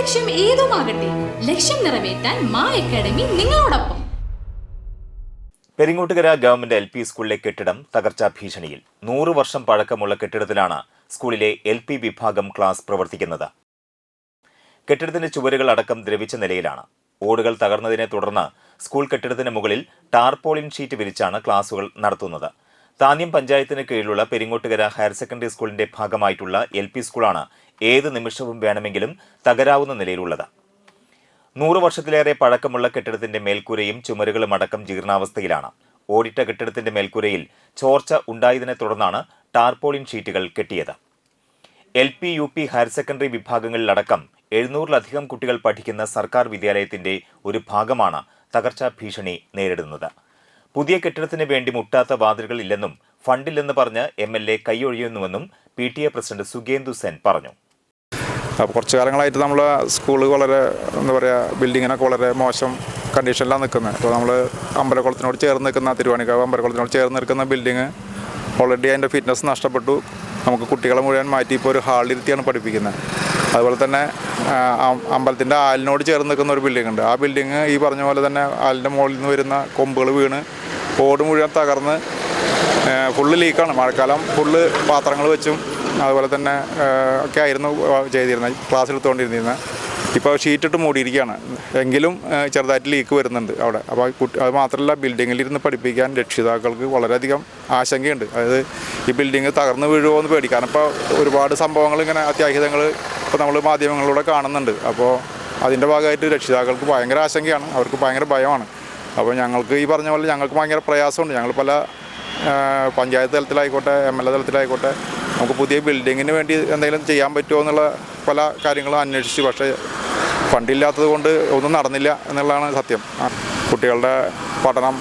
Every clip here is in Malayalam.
ലക്ഷ്യം ഏതുമാകട്ടെ, ലക്ഷ്യം നിറവേറ്റാൻ മാ അക്കാഡമി നിങ്ങളോടൊപ്പം. പെരിങ്ങോട്ടുകര ഗവൺമെന്റ് LP സ്കൂളിലെ കെട്ടിടം തകർച്ചാ ഭീഷണിയിൽ. 100 വർഷം പഴക്കമുള്ള കെട്ടിടത്തിലാണ് സ്കൂളിലെ LP വിഭാഗം ക്ലാസ് പ്രവർത്തിക്കുന്നത്. കെട്ടിടത്തിന്റെ ചുവരുകൾ അടക്കം ദ്രവിച്ച നിലയിലാണ്. ഓടുകൾ തകർന്നതിനെ തുടർന്ന് സ്കൂൾ കെട്ടിടത്തിന് മുകളിൽ ടാർപോളിൻ ഷീറ്റ് വിരിച്ചാണ് ക്ലാസുകൾ നടത്തുന്നത്. താന്യം പഞ്ചായത്തിന് കീഴിലുള്ള പെരിങ്ങോട്ടുകര ഹയർ സെക്കൻഡറി സ്കൂളിന്റെ ഭാഗമായിട്ടുള്ള LP സ്കൂളാണ് ഏത് നിമിഷവും വേണമെങ്കിലും തകരാവുന്ന നിലയിലുള്ളത്. 100 വർഷത്തിലേറെ പഴക്കമുള്ള കെട്ടിടത്തിന്റെ മേൽക്കൂരയും ചുമരുകളും അടക്കം ജീർണാവസ്ഥയിലാണ്. ഓടിട്ട കെട്ടിടത്തിന്റെ മേൽക്കൂരയിൽ ചോർച്ച ഉണ്ടായതിനെ തുടർന്നാണ് ടാർപോളിൻ ഷീറ്റുകൾ കെട്ടിയത്. LP, UP, ഹയർ സെക്കൻഡറി വിഭാഗങ്ങളിലടക്കം 700-ലധികം കുട്ടികൾ പഠിക്കുന്ന സർക്കാർ വിദ്യാലയത്തിന്റെ ഒരു ഭാഗമാണ് തകർച്ചാ ഭീഷണി നേരിടുന്നത്. പുതിയ കെട്ടിടത്തിന് വേണ്ടി മുട്ടാത്ത വാതിലുകൾ ഇല്ലെന്നും ഫണ്ടില്ലെന്ന് പറഞ്ഞ് MLA കൈയൊഴിയുന്നുവെന്നും PTA പ്രസിഡന്റ് സുഗേന്ദു സെൻ പറഞ്ഞു. കുറച്ച് കാലങ്ങളായിട്ട് നമ്മൾ സ്കൂള് വളരെ ബിൽഡിങ്ങിനൊക്കെ വളരെ മോശം കണ്ടീഷനിലാണ് നിൽക്കുന്നത്. അപ്പോൾ നമ്മൾ അമ്പലക്കുളത്തിനോട് ചേർന്ന് നിൽക്കുന്ന തിരുവാണിക്കാവ് അമ്പലക്കുളത്തിനോട് ചേർന്ന് നിൽക്കുന്ന ബിൽഡിങ് ഓൾറെഡി അതിൻ്റെ ഫിറ്റ്നസ് നഷ്ടപ്പെട്ടു. നമുക്ക് കുട്ടികളെ മുഴുവൻ മാറ്റി ഇപ്പോൾ ഒരു ഹാളിലിരുത്തിയാണ് പഠിപ്പിക്കുന്നത്. അതുപോലെ തന്നെ അമ്പലത്തിൻ്റെ ആലിനോട് ചേർന്ന് നിൽക്കുന്ന ഒരു ബിൽഡിംഗ് ഉണ്ട്. ആ ബിൽഡിങ് ഈ പറഞ്ഞ പോലെ തന്നെ ആലിൻ്റെ മുകളിൽ നിന്ന് വരുന്ന കൊമ്പുകൾ വീണ് ഓട് മുഴുവൻ തകർന്ന് ഫുള്ള് ലീക്കാണ്. മഴക്കാലം ഫുള്ള് പാത്രങ്ങൾ വെച്ചും അതുപോലെ തന്നെ ഒക്കെ ആയിരുന്നു ചെയ്തിരുന്നത്, ക്ലാസ് എടുത്തുകൊണ്ടിരുന്നത്. ഇപ്പോൾ ഷീറ്റിട്ട് മൂടിയിരിക്കുകയാണ്. എങ്കിലും ചെറുതായിട്ട് ലീക്ക് വരുന്നുണ്ട് അവിടെ. അപ്പോൾ അത് മാത്രമല്ല, ബിൽഡിങ്ങിലിരുന്ന് പഠിപ്പിക്കാൻ രക്ഷിതാക്കൾക്ക് വളരെയധികം ആശങ്കയുണ്ട്. അതായത് ഈ ബിൽഡിങ് തകർന്ന് വീഴുമോ എന്ന് പേടിക്കാൻ. ഇപ്പോൾ ഒരുപാട് സംഭവങ്ങൾ ഇങ്ങനെ അത്യാഹിതങ്ങൾ ഇപ്പോൾ നമ്മൾ മാധ്യമങ്ങളിലൂടെ കാണുന്നുണ്ട്. അപ്പോൾ അതിൻ്റെ ഭാഗമായിട്ട് രക്ഷിതാക്കൾക്ക് ഭയങ്കര ആശങ്കയാണ്, അവർക്ക് ഭയങ്കര ഭയമാണ്. അപ്പോൾ ഞങ്ങൾക്ക് ഈ പറഞ്ഞ പോലെ ഞങ്ങൾക്ക് ഭയങ്കര പ്രയാസമുണ്ട്. ഞങ്ങൾ പല പഞ്ചായത്ത് തലത്തിലായിക്കോട്ടെ MLA തലത്തിലായിക്കോട്ടെ നമുക്ക് പുതിയ ബിൽഡിങ്ങിന് വേണ്ടി എന്തെങ്കിലും ചെയ്യാൻ പറ്റുമോ എന്നുള്ള പല കാര്യങ്ങളും അന്വേഷിച്ചു. പക്ഷേ ഫണ്ടില്ലാത്തത് കൊണ്ട് ഒന്നും നടന്നില്ല എന്നുള്ളതാണ് സത്യം. കുട്ടികളുടെ പഠനം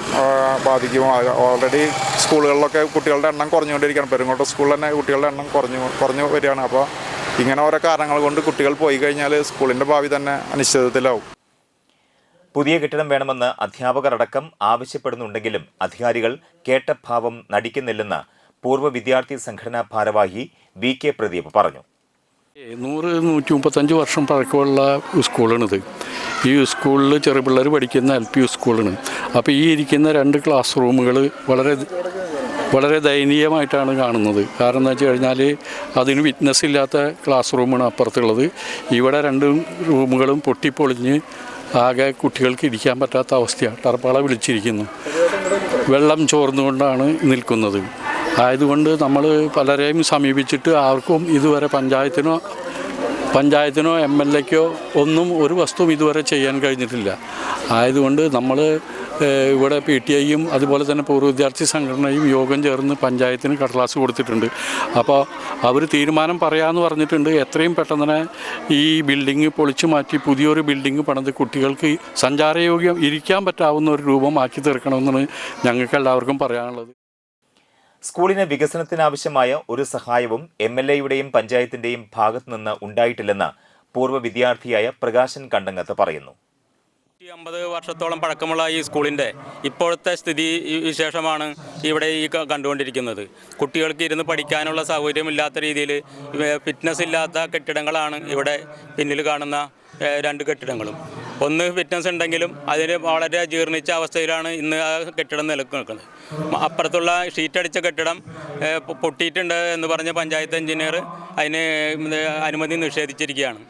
ബാധിക്കും. ഓൾറെഡി സ്കൂളുകളിലൊക്കെ കുട്ടികളുടെ എണ്ണം കുറഞ്ഞുകൊണ്ടിരിക്കുകയാണ്. പെരുങ്ങോട്ട് സ്കൂളിൽ തന്നെ കുട്ടികളുടെ എണ്ണം കുറഞ്ഞു വരികയാണ്. അപ്പോൾ ഇങ്ങനെ ഓരോ കാരണങ്ങൾ കൊണ്ട് കുട്ടികൾ പോയി കഴിഞ്ഞാൽ സ്കൂളിൻ്റെ ഭാവി തന്നെ അനിശ്ചിതത്വത്തിലാവും. പുതിയ കെട്ടിടം വേണമെന്ന് അധ്യാപകരടക്കം ആവശ്യപ്പെടുന്നുണ്ടെങ്കിലും അധികാരികൾ കേട്ട ഭാവം നടിക്കുന്നില്ലെന്ന് പൂർവ്വ വിദ്യാർത്ഥി സംഘടനാ ഭാരവാഹി VK പ്രദീപ് പറഞ്ഞു. 100-135 വർഷം പഴക്കമുള്ള സ്കൂളാണിത്. ഈ സ്കൂളിൽ ചെറുപിള്ളേർ പഠിക്കുന്ന LP സ്കൂളാണ്. അപ്പോൾ ഈ ഇരിക്കുന്ന 2 ക്ലാസ് റൂമുകൾ വളരെ ദയനീയമായിട്ടാണ് കാണുന്നത്. കാരണം എന്താ വെച്ച് കഴിഞ്ഞാൽ അതിന് വിറ്റ്നസ് ഇല്ലാത്ത ക്ലാസ് റൂമാണ് അപ്പുറത്തുള്ളത്. ഇവിടെ 2 റൂമുകളും പൊട്ടിപ്പൊളിഞ്ഞ് ആകെ കുട്ടികൾക്ക് ഇരിക്കാൻ പറ്റാത്ത അവസ്ഥയാണ്. ടർപ്പാള വിളിച്ചിരിക്കുന്നു. വെള്ളം ചോർന്നുകൊണ്ടാണ് നിൽക്കുന്നത്. ആയതുകൊണ്ട് നമ്മൾ പലരെയും സമീപിച്ചിട്ട് ആർക്കും ഇതുവരെ പഞ്ചായത്തിനോ MLAക്കോ ഒന്നും ഒരു വസ്തുവും ഇതുവരെ ചെയ്യാൻ കഴിഞ്ഞിട്ടില്ല. ആയതുകൊണ്ട് നമ്മൾ ഇവിടെ PTAയും അതുപോലെ തന്നെ പൂർവ്വ വിദ്യാർത്ഥി സംഘടനയും യോഗം ചേർന്ന് പഞ്ചായത്തിന് കടലാസ് കൊടുത്തിട്ടുണ്ട്. അപ്പോൾ അവർ തീരുമാനം പറയാമെന്ന് പറഞ്ഞിട്ടുണ്ട്. എത്രയും പെട്ടെന്ന് തന്നെ ഈ ബിൽഡിങ് പൊളിച്ചു മാറ്റി പുതിയൊരു ബിൽഡിങ് പണിത് കുട്ടികൾക്ക് സഞ്ചാരയോഗ്യം ഇരിക്കാൻ പറ്റാവുന്ന ഒരു രൂപമാക്കി തീർക്കണമെന്നാണ് ഞങ്ങൾക്ക് എല്ലാവർക്കും പറയാനുള്ളത്. സ്കൂളിന് വികസനത്തിനാവശ്യമായ ഒരു സഹായവും MLAയുടെയും പഞ്ചായത്തിന്റെയും ഭാഗത്തുനിന്ന് ഉണ്ടായിട്ടില്ലെന്ന് പൂർവ്വ വിദ്യാർത്ഥിയായ പ്രകാശൻ കണ്ടങ്ങത്ത് പറയുന്നു. 50 വർഷത്തോളം പഴക്കമുള്ള ഈ സ്കൂളിൻ്റെ ഇപ്പോഴത്തെ സ്ഥിതി വിശേഷമാണ് ഇവിടെ ഈ കണ്ടുകൊണ്ടിരിക്കുന്നത്. കുട്ടികൾക്ക് ഇരുന്ന് പഠിക്കാനുള്ള സൗകര്യമില്ലാത്ത രീതിയിൽ ഫിറ്റ്നസ് ഇല്ലാത്ത കെട്ടിടങ്ങളാണ് ഇവിടെ പിന്നിൽ കാണുന്ന 2 കെട്ടിടങ്ങളും. ഒന്ന് ഫിറ്റ്നസ് ഉണ്ടെങ്കിലും അതിന് വളരെ ജീർണിച്ച അവസ്ഥയിലാണ് ഇന്ന് ആ കെട്ടിടം നിൽക്കുന്നത്. അപ്പുറത്തുള്ള ഷീറ്റടിച്ച കെട്ടിടം പൊട്ടിയിട്ടുണ്ട് എന്ന് പറഞ്ഞ പഞ്ചായത്ത് എഞ്ചിനീയർ അതിന് അനുമതി നിഷേധിച്ചിരിക്കുകയാണ്.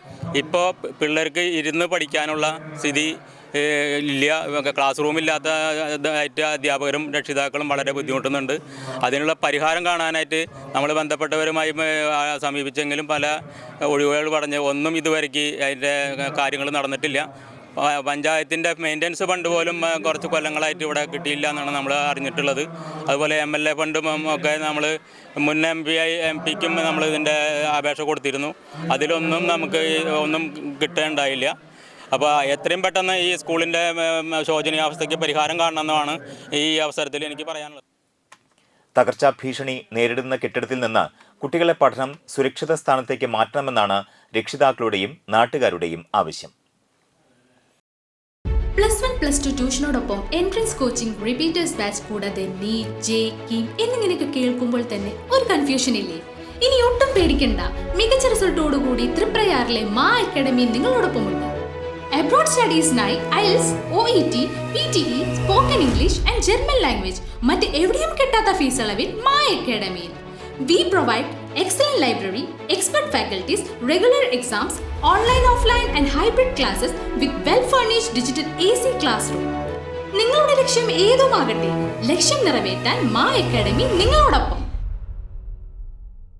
ഇപ്പോൾ പിള്ളേർക്ക് ഇരുന്ന് പഠിക്കാനുള്ള സ്ഥിതി ഇല്ല. ക്ലാസ് റൂമില്ലാത്തതായിട്ട് അധ്യാപകരും രക്ഷിതാക്കളും വളരെ ബുദ്ധിമുട്ടുന്നുണ്ട്. അതിനുള്ള പരിഹാരം കാണാനായിട്ട് നമ്മൾ ബന്ധപ്പെട്ടവരുമായി സമീപിച്ചെങ്കിലും പല ഒഴിവുകൾ പറഞ്ഞ് ഒന്നും ഇതുവരെയ്ക്ക് അതിൻ്റെ കാര്യങ്ങൾ നടന്നിട്ടില്ല. പഞ്ചായത്തിൻ്റെ മെയിൻ്റനൻസ് ഫണ്ട് പോലും കുറച്ച് കൊല്ലങ്ങളായിട്ട് ഇവിടെ കിട്ടിയില്ല എന്നാണ് നമ്മൾ അറിഞ്ഞിട്ടുള്ളത്. അതുപോലെ MLA ഫണ്ടും ഒക്കെ നമ്മൾ മുൻ MPക്കും നമ്മൾ ഇതിൻ്റെ അപേക്ഷ കൊടുത്തിരുന്നു. അതിലൊന്നും നമുക്ക് ഒന്നും കിട്ടേണ്ടായില്ല. അപ്പോൾ എത്രയും പെട്ടെന്ന് ഈ സ്കൂളിൻ്റെ ശോചനീയാവസ്ഥയ്ക്ക് പരിഹാരം കാണണമെന്നാണ് ഈ അവസരത്തിൽ എനിക്ക് പറയാനുള്ളത്. തകർച്ചാ ഭീഷണി നേരിടുന്ന കെട്ടിടത്തിൽ നിന്ന് കുട്ടികളെ പഠനം സുരക്ഷിത സ്ഥാനത്തേക്ക് മാറ്റണമെന്നാണ് രക്ഷിതാക്കളുടെയും നാട്ടുകാരുടെയും ആവശ്യം. +1, +2 ട്യൂഷനോടൊപ്പം എൻട്രൻസ് കോച്ചിംഗ്, റിപ്പീറ്റേഴ്സ് ബാച്ച് കൂടാതെ NEET, JEE എന്നിങ്ങനെയൊക്കെ കേൾക്കുമ്പോൾ തന്നെ ഒരു കൺഫ്യൂഷൻ ഇല്ലേ? ഇനി ഒട്ടും പേടിക്കണ്ട, മികച്ച റിസൾട്ടോടുകൂടി തൃപ്രയാറിലെ മാ അക്കാഡമി നിങ്ങളോടൊപ്പമുണ്ട്. അബ്രോഡ് സ്റ്റഡീസിനായി IELTS, OET, PTE, spoken English and German language മറ്റ് എവിടെയും കിട്ടാത്ത ഫീസ് അളവിൽ മാ അക്കാഡമിയിൽ. We provide excellent library, expert faculties, regular exams, online, offline and hybrid classes with well-furnished digital AC classroom. നിങ്ങളുടെ ലക്ഷ്യം ഏതുമാകട്ടെ, ലക്ഷ്യം നിറവേറ്റാൻ മാ അക്കാഡമി നിങ്ങളോടൊപ്പം.